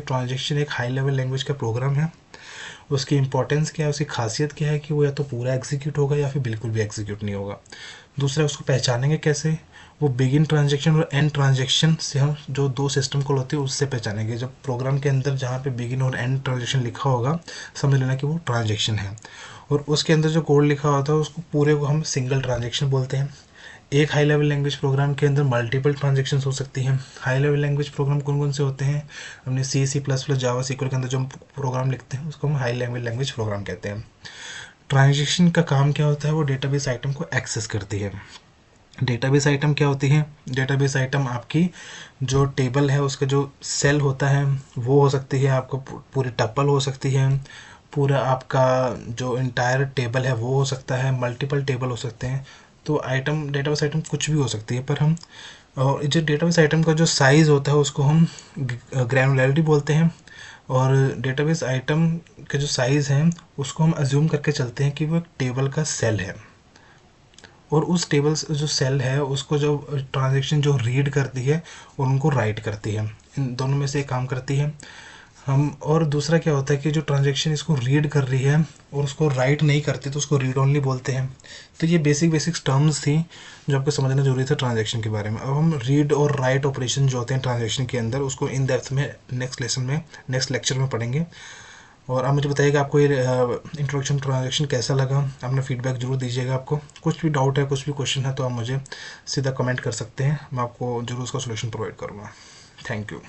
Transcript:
Transaction एक high level language का programme है। उसकी इंपॉर्टेंस क्या है, उसकी खासियत क्या है कि वो या तो पूरा एग्जीक्यूट होगा या फिर बिल्कुल भी एग्जीक्यूट नहीं होगा। दूसरा, उसको पहचानेंगे कैसे, वो बिगिन ट्रांजैक्शन और एंड ट्रांजैक्शन से हम जो दो सिस्टम कॉल होती है उससे पहचानेंगे। जब प्रोग्राम के अंदर जहाँ पे बिगिन और एंड ट्रांजैक्शन लिखा होगा समझ लेना कि वो ट्रांजैक्शन है, और उसके अंदर जो कोड लिखा होता है उसको पूरे को हम सिंगल ट्रांजैक्शन बोलते हैं। एक हाई लेवल लैंग्वेज प्रोग्राम के अंदर मल्टीपल ट्रांजेक्शन हो सकती हैं। हाई लेवल लैंग्वेज प्रोग्राम कौन कौन से होते हैं, हमने C++, जावा, सीक्वल के अंदर जो हम प्रोग्राम लिखते हैं उसको हम हाई लेवल लैंग्वेज प्रोग्राम कहते हैं। ट्रांजेक्शन का काम क्या होता है, वो डेटाबेस आइटम को एक्सेस करती है। डेटाबेस आइटम क्या होती है, डेटाबेस आइटम आपकी जो टेबल है उसका जो सेल होता है वो हो सकती है, आपको पूरी टपल हो सकती है, पूरा आपका जो इंटायर टेबल है वो हो सकता है, मल्टीपल टेबल हो सकते हैं। तो आइटम, डेटाबेस आइटम कुछ भी हो सकती है, पर हम और जो डेटाबेस आइटम का जो साइज़ होता है उसको हम ग्रैनुलैरिटी बोलते हैं। और डेटाबेस आइटम का जो साइज़ है उसको हम अज्यूम करके चलते हैं कि वो एक टेबल का सेल है, और उस टेबल जो सेल है उसको जो ट्रांजैक्शन जो रीड करती है और उनको राइट करती है, इन दोनों में से एक काम करती है हम। और दूसरा क्या होता है कि जो ट्रांजैक्शन इसको रीड कर रही है और उसको राइट नहीं करती तो उसको रीड ओनली बोलते हैं। तो ये बेसिक बेसिक टर्म्स थी जो आपको समझना जरूरी था ट्रांजैक्शन के बारे में। अब हम रीड और राइट ऑपरेशन जो होते हैं ट्रांजैक्शन के अंदर उसको इन डेप्थ में नेक्स्ट लेसन में, नेक्स्ट लेक्चर में पढ़ेंगे। और आप मुझे बताइएगा आपको ये इंट्रोडक्शन ट्रांजैक्शन कैसा लगा, अपना फीडबैक जरूर दीजिएगा। आपको कुछ भी डाउट है, कुछ भी क्वेश्चन है तो आप मुझे सीधा कमेंट कर सकते हैं, मैं आपको जरूर उसका सोल्यूशन प्रोवाइड करूँगा। Thank you.